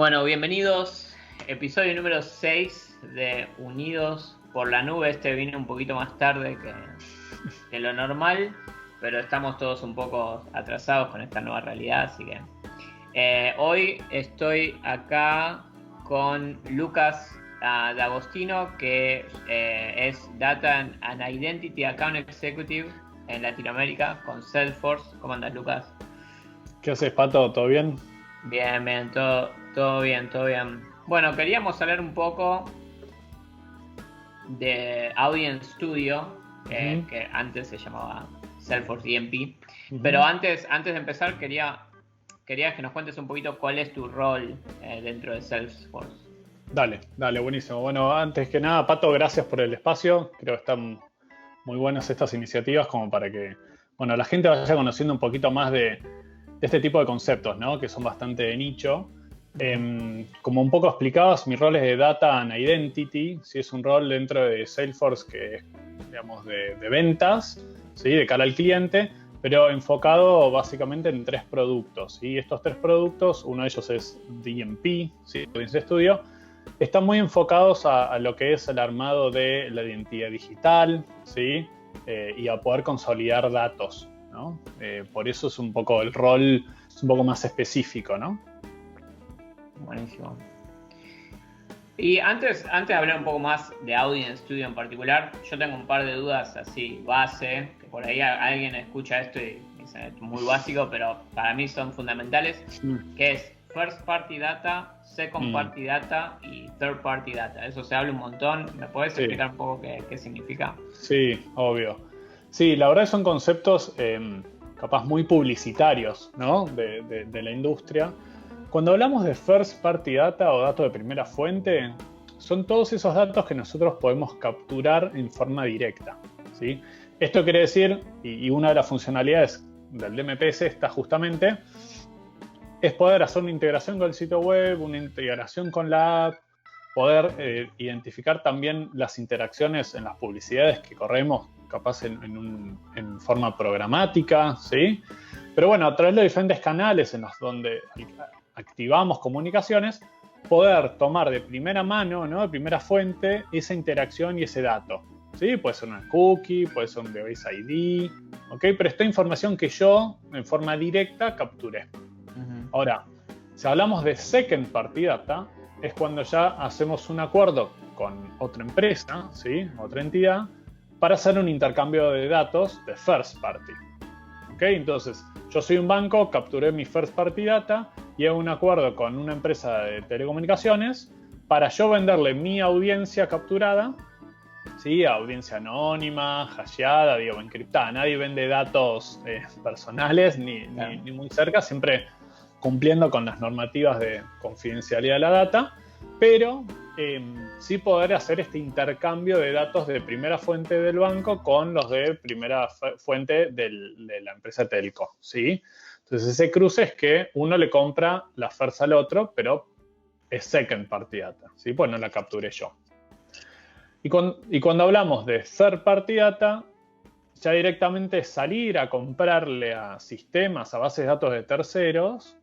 Bueno, bienvenidos. Episodio número 6 de Unidos por la Nube. Este viene un poquito más tarde que lo normal, pero estamos todos un poco atrasados con esta nueva realidad, así que hoy estoy acá con Lucas D'Agostino, que es Data and Identity Account Executive en Latinoamérica con Salesforce. ¿Cómo andas, Lucas? ¿Qué haces, Pato? ¿Todo bien? Bien, todo bien, todo bien. Bueno, queríamos hablar un poco de Audience Studio, que antes se llamaba Salesforce EMP. Pero antes de empezar, quería que nos cuentes un poquito cuál es tu rol dentro de Salesforce. Dale, buenísimo. Bueno, antes que nada, Pato, gracias por el espacio. Creo que están muy buenas estas iniciativas como para que, la gente vaya conociendo un poquito más de este tipo de conceptos, ¿no? Que son bastante de nicho. Como un poco explicabas, mi rol es de Data and Identity. ¿Sí? Es un rol dentro de Salesforce que es, digamos, de ventas, ¿sí? De cara al cliente, pero enfocado básicamente en 3 productos. ¿Sí? Estos 3 productos, uno de ellos es DMP, ¿sí? Audience Studio, están muy enfocados a lo que es el armado de la identidad digital, ¿sí? Y a poder consolidar datos, ¿no? Por eso es un poco el rol, es un poco más específico, ¿no? Buenísimo. Y antes de hablar un poco más de Audience Studio en particular, yo tengo un par de dudas así, base, que por ahí alguien escucha esto y dice, es muy básico, pero para mí son fundamentales, que es First Party Data, Second Party Data y Third Party Data. Eso se habla un montón. ¿Me podés explicar un poco qué significa? Sí, obvio. Sí, la verdad son conceptos capaz muy publicitarios, ¿no? de la industria. Cuando hablamos de First Party Data o datos de primera fuente, son todos esos datos que nosotros podemos capturar en forma directa, ¿sí? Esto quiere decir, y una de las funcionalidades del DMPS está justamente, es poder hacer una integración con el sitio web, una integración con la app, poder identificar también las interacciones en las publicidades que corremos, capaz en forma programática, ¿sí? Pero bueno, a través de diferentes canales en los donde activamos comunicaciones, poder tomar de primera mano, ¿no? De primera fuente, esa interacción y ese dato, ¿sí? Puede ser una cookie, puede ser un device ID, ¿ok? Pero esta información que yo, en forma directa, capturé. Ahora, si hablamos de Second Party Data, es cuando ya hacemos un acuerdo con otra empresa, ¿sí? Otra entidad, para hacer un intercambio de datos de First Party. ¿Ok? Entonces, yo soy un banco, capturé mi First Party Data y hago un acuerdo con una empresa de telecomunicaciones para yo venderle mi audiencia capturada, ¿sí? Audiencia anónima, hasheada, digo, encriptada. Nadie vende datos personales ni muy cerca, siempre cumpliendo con las normativas de confidencialidad de la data, pero sí poder hacer este intercambio de datos de primera fuente del banco con los de primera fuente de la empresa telco, ¿sí? Entonces ese cruce es que uno le compra la fuerza al otro, pero es second party data, ¿sí? Pues no la capturé yo. Y cuando hablamos de third party data, ya directamente salir a comprarle a sistemas, a bases de datos de terceros,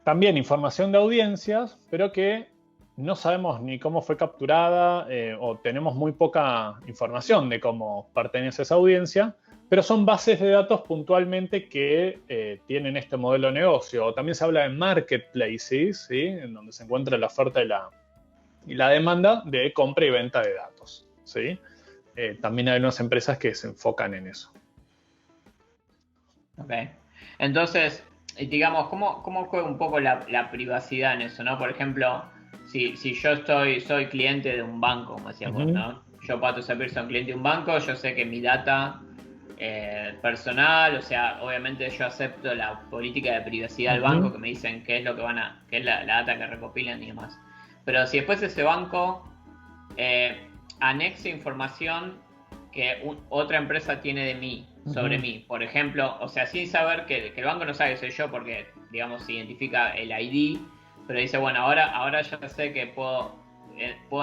también información de audiencias, pero que no sabemos ni cómo fue capturada o tenemos muy poca información de cómo pertenece esa audiencia, pero son bases de datos puntualmente que tienen este modelo de negocio. O también se habla de marketplaces, ¿sí? En donde se encuentra la oferta y la demanda de compra y venta de datos, ¿sí? También hay unas empresas que se enfocan en eso. Ok. Entonces, digamos, ¿cómo juega un poco la privacidad en eso, ¿no? Por ejemplo, si yo soy cliente de un banco, como decías vos, ¿no? Yo, Pato Sapir, soy cliente de un banco, yo sé que mi data personal, o sea, obviamente yo acepto la política de privacidad del banco, que me dicen qué es lo que qué es la data que recopilan y demás. Pero si después ese banco anexa información que otra empresa tiene de mí, sobre mí, por ejemplo, o sea, sin saber que el banco no sabe que soy yo porque, digamos, se identifica el ID, pero dice, bueno, ahora ya sé que puedo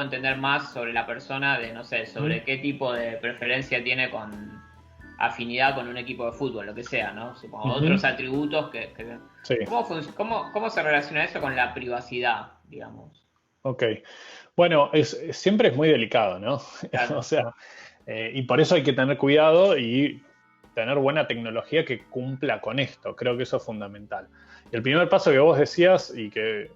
entender más sobre la persona, de no sé, sobre qué tipo de preferencia tiene con afinidad con un equipo de fútbol, lo que sea, ¿no? Supongo, Ujú. otros atributos Sí, ¿cómo se relaciona eso con la privacidad, digamos? ok. Bueno, siempre es muy delicado, ¿no? O Claro, sea, y por eso hay que tener cuidado y tener buena tecnología que cumpla con esto. Creo que eso es fundamental. Y el primer paso que vos decías y que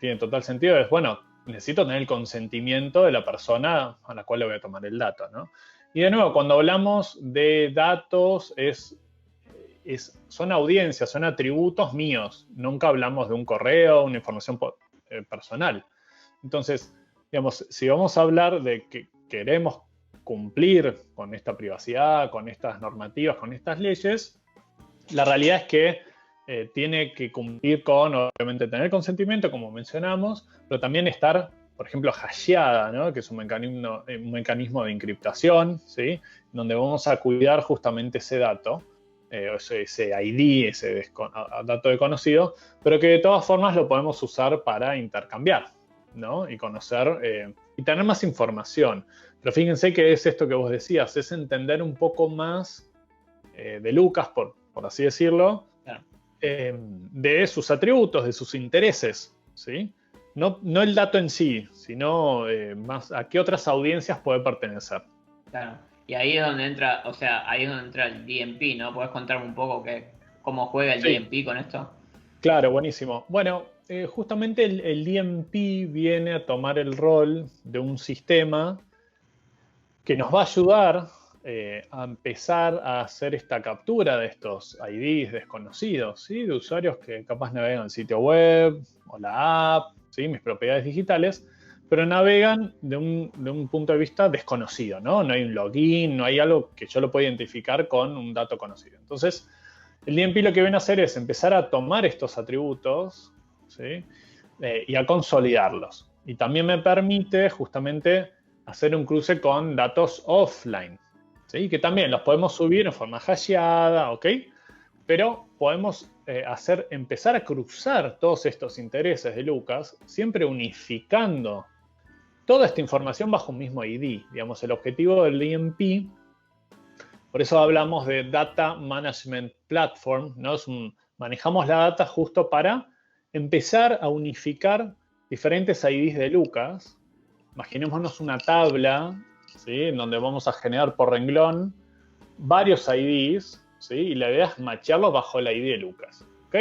tiene total sentido es, bueno, necesito tener el consentimiento de la persona a la cual le voy a tomar el dato, ¿no? Y de nuevo, cuando hablamos de datos, son audiencias, son atributos míos. Nunca hablamos de un correo, una información personal. Entonces, digamos, si vamos a hablar de que queremos cumplir con esta privacidad, con estas normativas, con estas leyes, la realidad es que tiene que cumplir con, obviamente, tener consentimiento, como mencionamos, pero también estar, por ejemplo, hasheada, ¿no? Que es un mecanismo de encriptación, ¿sí? Donde vamos a cuidar justamente ese dato, ese ID, ese dato desconocido, pero que de todas formas lo podemos usar para intercambiar, ¿no? Y conocer y tener más información. Pero fíjense que es esto que vos decías, es entender un poco más de Lucas, por así decirlo, claro. de sus atributos, de sus intereses, ¿sí? No el dato en sí, sino más a qué otras audiencias puede pertenecer. Claro. Y ahí es donde entra, o sea, ahí es donde entra el DMP, ¿no? ¿Podés contarme un poco cómo juega el Sí, DMP con esto? claro, buenísimo. Bueno, justamente el DMP viene a tomar el rol de un sistema que nos va a ayudar a empezar a hacer esta captura de estos IDs desconocidos, ¿sí? De usuarios que capaz navegan el sitio web o la app, ¿sí? Mis propiedades digitales, pero navegan de un punto de vista desconocido, ¿no? No hay un login, no hay algo que yo lo pueda identificar con un dato conocido. Entonces, el DMP lo que viene a hacer es empezar a tomar estos atributos, ¿sí? Y a consolidarlos. Y también me permite justamente hacer un cruce con datos offline, ¿sí? Que también los podemos subir en forma hasheada, ¿ok? Pero podemos empezar a cruzar todos estos intereses de Lucas, siempre unificando toda esta información bajo un mismo ID. Digamos, el objetivo del DMP, por eso hablamos de Data Management Platform, ¿no? Manejamos la data justo para empezar a unificar diferentes IDs de Lucas. Imaginémonos una tabla, ¿sí? En donde vamos a generar por renglón varios IDs, ¿sí? Y la idea es machearlos bajo el ID de Lucas, ¿ok?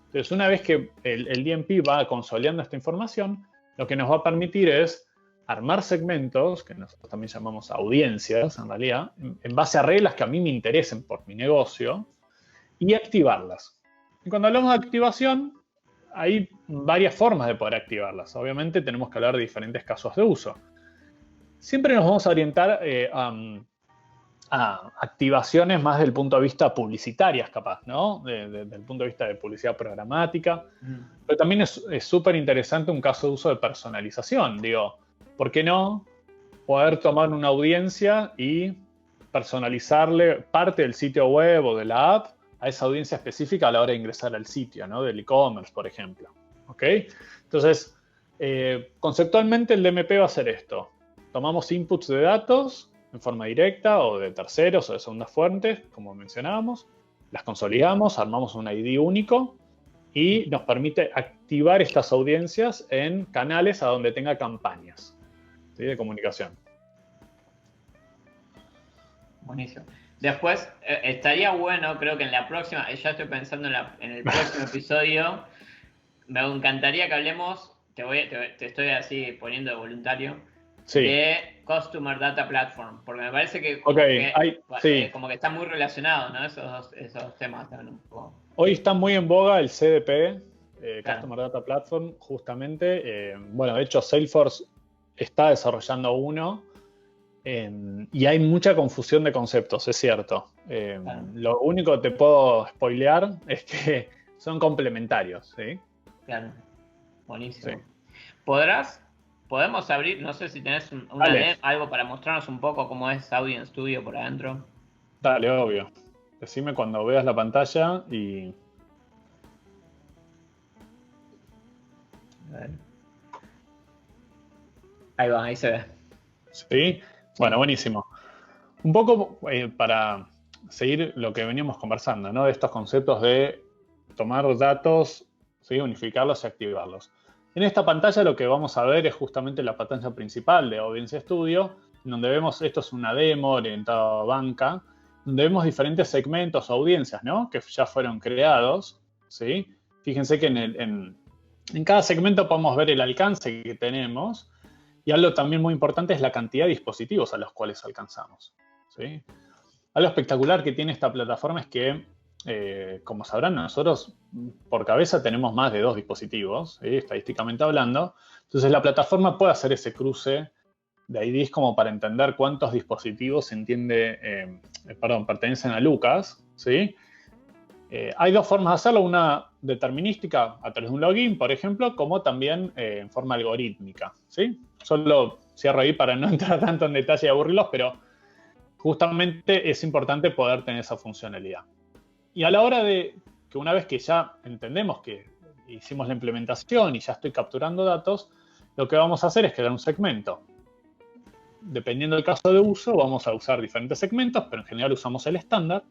Entonces, una vez que el DMP va consolidando esta información, lo que nos va a permitir es armar segmentos, que nosotros también llamamos audiencias, en realidad, en base a reglas que a mí me interesen por mi negocio, y activarlas. Y cuando hablamos de activación, hay varias formas de poder activarlas. Obviamente tenemos que hablar de diferentes casos de uso. Siempre nos vamos a orientar a activaciones más del punto de vista publicitarias, capaz, ¿no? Del punto de vista de publicidad programática. Mm. Pero también es súper interesante un caso de uso de personalización. Digo, ¿por qué no poder tomar una audiencia y personalizarle parte del sitio web o de la app a esa audiencia específica a la hora de ingresar al sitio, ¿no? Del e-commerce, por ejemplo. ¿Ok? Entonces, conceptualmente el DMP va a hacer esto. Tomamos inputs de datos en forma directa o de terceros o de segundas fuentes, como mencionábamos, las consolidamos, armamos un ID único y nos permite activar estas audiencias en canales a donde tenga campañas, ¿sí? De comunicación. Buenísimo. Después, estaría bueno, creo que en la próxima, ya estoy pensando en el próximo episodio, me encantaría que hablemos, te estoy así poniendo de voluntario, Sí, de Customer Data Platform, porque me parece que ok, sí. como que están muy relacionados, ¿no? Esos dos temas también un poco. Hoy está muy en boga el CDP, Claro, Customer Data Platform, justamente. Bueno, de hecho, Salesforce está desarrollando uno y hay mucha confusión de conceptos, es cierto. claro, Lo único que te puedo spoilear es que son complementarios, ¿sí? claro. Sí. Buenísimo. Podemos abrir, no sé si tenés Dale, algo para mostrarnos un poco cómo es Audience Studio por adentro. dale, obvio. Decime cuando veas la pantalla y... A ver. Ahí va, ahí se ve. ¿Sí? Bueno, Sí. buenísimo. Un poco para seguir lo que veníamos conversando, ¿no? De estos conceptos de tomar datos, ¿sí? Unificarlos y activarlos. En esta pantalla lo que vamos a ver es justamente la pantalla principal de Audience Studio, donde vemos, esto es una demo orientada a banca, donde vemos diferentes segmentos o audiencias, ¿no? Que ya fueron creados, ¿sí? Fíjense que en cada segmento podemos ver el alcance que tenemos, y algo también muy importante es la cantidad de dispositivos a los cuales alcanzamos, ¿sí? Algo espectacular que tiene esta plataforma es que, como sabrán, nosotros por cabeza tenemos más de 2 dispositivos, ¿sí? Estadísticamente hablando. Entonces la plataforma puede hacer ese cruce de IDs como para entender cuántos dispositivos pertenecen a Lucas, ¿sí? Hay 2 formas de hacerlo, una determinística a través de un login, por ejemplo, como también en forma algorítmica, ¿sí? Solo cierro ahí para no entrar tanto en detalle y aburrirlos, pero justamente es importante poder tener esa funcionalidad. Y a la hora de que una vez que ya entendemos que hicimos la implementación y ya estoy capturando datos, lo que vamos a hacer es crear un segmento. Dependiendo del caso de uso, vamos a usar diferentes segmentos, pero en general usamos el estándar.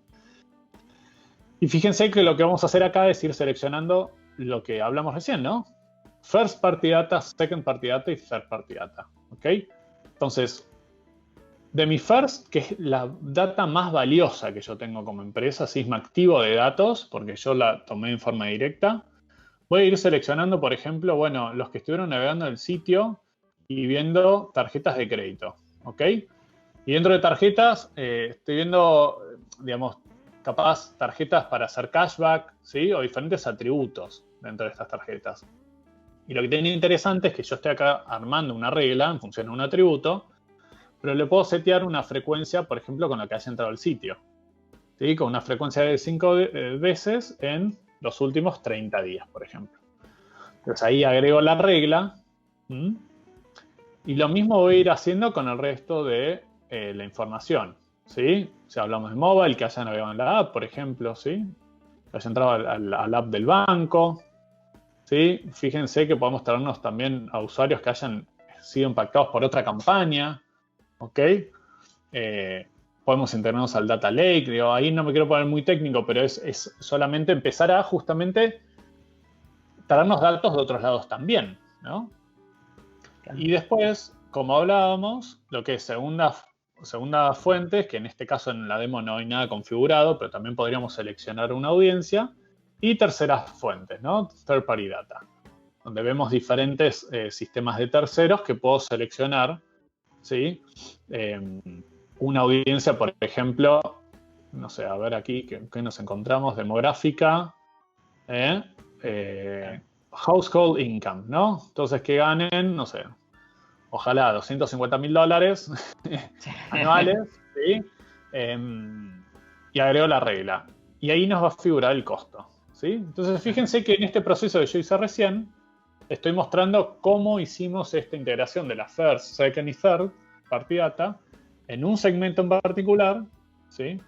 Y fíjense que lo que vamos a hacer acá es ir seleccionando lo que hablamos recién, ¿no? First Party Data, Second Party Data y Third Party Data, ¿ok? Entonces, de mi first, que es la data más valiosa que yo tengo como empresa, si es mi activo de datos, porque yo la tomé en forma directa, voy a ir seleccionando, por ejemplo, bueno, los que estuvieron navegando el sitio y viendo tarjetas de crédito, ¿ok? Y dentro de tarjetas, estoy viendo, digamos, capaz tarjetas para hacer cashback, ¿sí? O diferentes atributos dentro de estas tarjetas. Y lo que tiene interesante es que yo estoy acá armando una regla en función de un atributo, pero le puedo setear una frecuencia, por ejemplo, con la que haya entrado al sitio, ¿sí? Con una frecuencia de 5 veces en los últimos 30 días, por ejemplo. Entonces ahí agrego la regla. Y lo mismo voy a ir haciendo con el resto de la información, ¿sí? Si hablamos de mobile, que haya navegado en la app, por ejemplo, ¿sí? Que haya entrado al app del banco, ¿sí? Fíjense que podemos traernos también a usuarios que hayan sido impactados por otra campaña, ¿ok? Podemos integrarnos al data lake, digo, ahí no me quiero poner muy técnico, pero es solamente empezar a justamente traernos datos de otros lados también, ¿no? Claro. Y después, como hablábamos, lo que es segunda fuente, que en este caso en la demo no hay nada configurado, pero también podríamos seleccionar una audiencia, y terceras fuentes, ¿no? Third Party Data, donde vemos diferentes sistemas de terceros que puedo seleccionar, ¿sí? Una audiencia, por ejemplo, no sé, a ver aquí, ¿qué nos encontramos? Demográfica, household income, ¿no? Entonces que ganen, no sé, ojalá $250,000 anuales, ¿sí? Y agrego la regla. Y ahí nos va a figurar el costo, ¿sí? Entonces fíjense que en este proceso que yo hice recién, estoy mostrando cómo hicimos esta integración de la first, second y third party data en un segmento en particular, ¿sí?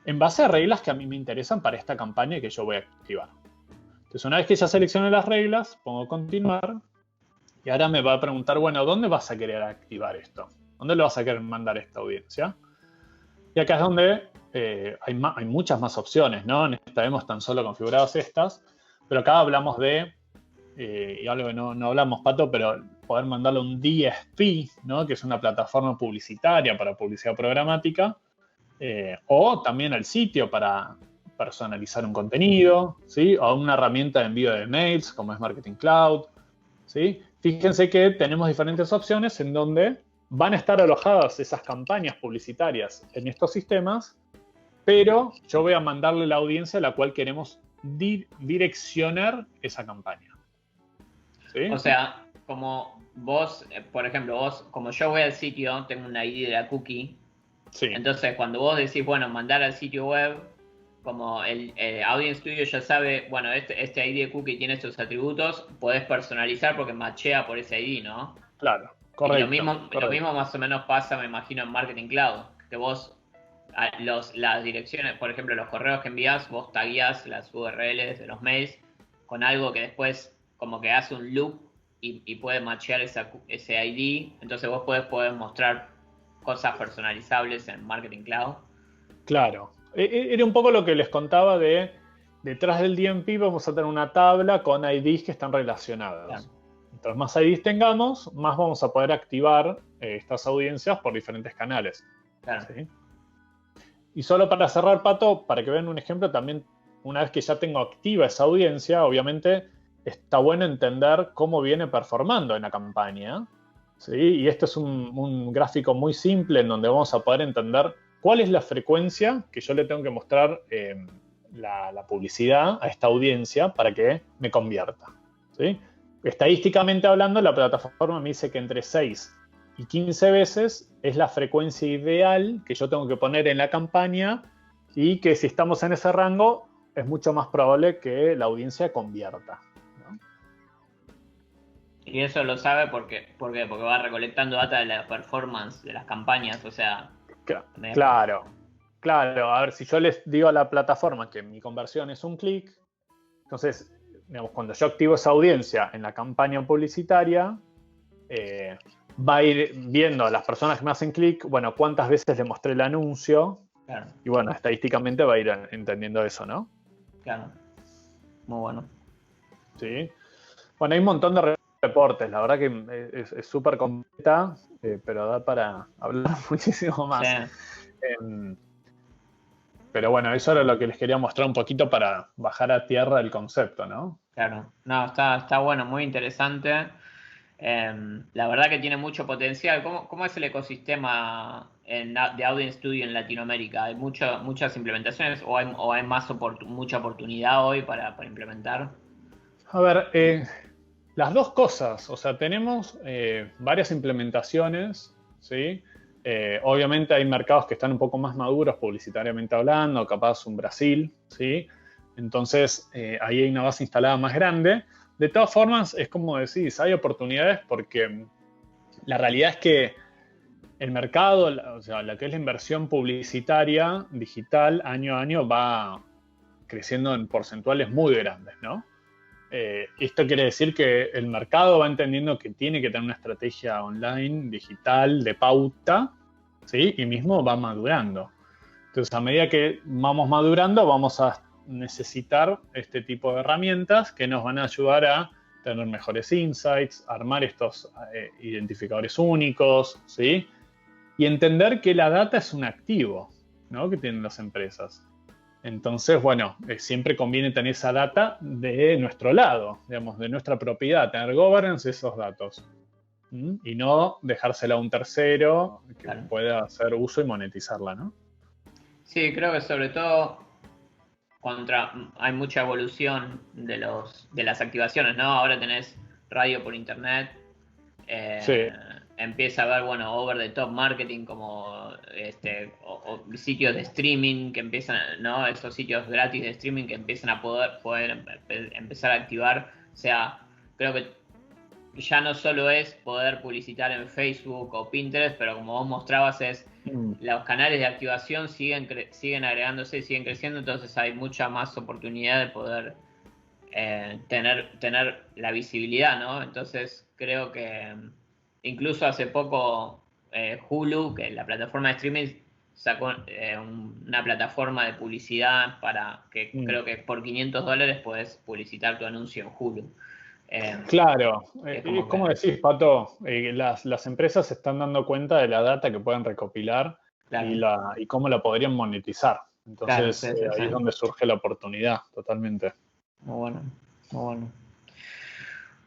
En base a reglas que a mí me interesan para esta campaña que yo voy a activar. Entonces, una vez que ya seleccioné las reglas, pongo continuar y ahora me va a preguntar, bueno, ¿dónde vas a querer activar esto? ¿Dónde le vas a querer mandar esta audiencia? Y acá es donde hay muchas más opciones, ¿no? En esta demo están solo configuradas estas, pero acá hablamos de, y algo que no hablamos, Pato, pero poder mandarle un DSP, ¿no? Que es una plataforma publicitaria para publicidad programática, o también al sitio para personalizar un contenido, ¿sí? O una herramienta de envío de mails como es Marketing Cloud, ¿sí? Fíjense que tenemos diferentes opciones en donde van a estar alojadas esas campañas publicitarias en estos sistemas, pero yo voy a mandarle la audiencia a la cual queremos direccionar esa campaña, ¿sí? O sea, como vos, por ejemplo, vos, como yo voy al sitio, tengo una ID de la cookie. Sí. Entonces, cuando vos decís, bueno, mandar al sitio web, como el Audience Studio ya sabe, bueno, este ID de cookie tiene estos atributos, podés personalizar porque machea por ese ID, ¿no? Claro, correcto. Y lo mismo más o menos pasa, me imagino, en Marketing Cloud, que vos, las direcciones, por ejemplo, los correos que envías, vos tagueás las URLs de los mails con algo que después como que hace un loop y puede machear ese ID, entonces vos podés mostrar cosas personalizables en Marketing Cloud. Claro. Era un poco lo que les contaba de, detrás del DMP vamos a tener una tabla con IDs que están relacionados. Claro. Entonces, más IDs tengamos, más vamos a poder activar estas audiencias por diferentes canales. Claro. ¿Sí? Y solo para cerrar, Pato, para que vean un ejemplo, también una vez que ya tengo activa esa audiencia, obviamente está bueno entender cómo viene performando en la campaña. ¿Sí? Y este es un gráfico muy simple en donde vamos a poder entender cuál es la frecuencia que yo le tengo que mostrar la publicidad a esta audiencia para que me convierta. ¿Sí? Estadísticamente hablando, la plataforma me dice que entre 6 y 15 veces es la frecuencia ideal que yo tengo que poner en la campaña y que si estamos en ese rango es mucho más probable que la audiencia convierta. ¿No? Y eso lo sabe porque va recolectando data de la performance de las campañas, o sea... Claro. A ver, si yo les digo a la plataforma que mi conversión es un clic, entonces, digamos, cuando yo activo esa audiencia en la campaña publicitaria, va a ir viendo a las personas que me hacen clic, bueno, cuántas veces le mostré el anuncio, Claro. Y bueno, estadísticamente va a ir entendiendo eso, ¿no? Claro. Muy bueno. Sí. Bueno, hay un montón de reportes, la verdad que es súper completa, pero da para hablar muchísimo más. Sí. Pero bueno, eso era lo que les quería mostrar un poquito para bajar a tierra el concepto, ¿no? Claro. No, está bueno, muy interesante. La verdad que tiene mucho potencial. ¿Cómo es el ecosistema de Audience Studio en Latinoamérica? ¿Hay muchas implementaciones o hay mucha oportunidad hoy para implementar? A ver, las dos cosas, o sea, tenemos varias implementaciones, ¿sí? Obviamente hay mercados que están un poco más maduros publicitariamente hablando, capaz un Brasil, ¿sí? Entonces ahí hay una base instalada más grande. De todas formas, es como decís, hay oportunidades porque la realidad es que el mercado, o sea, la que es la inversión publicitaria digital año a año va creciendo en porcentuales muy grandes, ¿no? Esto quiere decir que el mercado va entendiendo que tiene que tener una estrategia online, digital, de pauta, ¿sí? Y mismo va madurando. Entonces, a medida que vamos madurando, vamos a necesitar este tipo de herramientas que nos van a ayudar a tener mejores insights, armar estos identificadores únicos, ¿sí? Y entender que la data es un activo, ¿no? Que tienen las empresas. Entonces, bueno, siempre conviene tener esa data de nuestro lado, digamos, de nuestra propiedad, tener governance de esos datos. Y no dejársela a un tercero que pueda hacer uso y monetizarla, ¿no? Sí, creo que sobre todo hay mucha evolución de las activaciones, ¿no? Ahora tenés radio por internet, Sí. empieza a haber, bueno, over the top marketing como o sitios de streaming que empiezan, ¿no? Esos sitios gratis de streaming que empiezan a poder empezar a activar. O sea, creo que ya no solo es poder publicitar en Facebook o Pinterest, pero como vos mostrabas los canales de activación siguen agregándose, siguen creciendo, entonces hay mucha más oportunidad de poder tener la visibilidad, ¿no? Entonces creo que incluso hace poco Hulu, que es la plataforma de streaming, sacó una plataforma de publicidad para que creo que por $500 puedes publicitar tu anuncio en Hulu. Claro, es como decís, Pato, las empresas se están dando cuenta de la data que pueden recopilar y cómo la podrían monetizar. Entonces ahí es donde surge la oportunidad, totalmente. Muy bueno, muy bueno.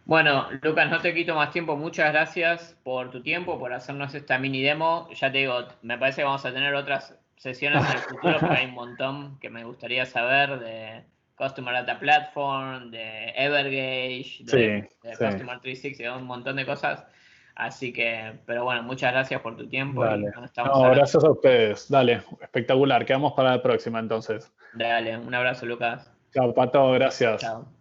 Bueno, Lucas, no te quito más tiempo. Muchas gracias por tu tiempo, por hacernos esta mini demo. Ya te digo, me parece que vamos a tener otras sesiones en el futuro porque hay un montón que me gustaría saber de Customer Data Platform, de Evergage, de Customer 360, de un montón de cosas. Así que, pero bueno, muchas gracias por tu tiempo. Dale. Y estamos hablando. Gracias a ustedes. Dale, espectacular. Quedamos para la próxima entonces. Dale, un abrazo, Lucas. Chao, Pato, gracias. Chao.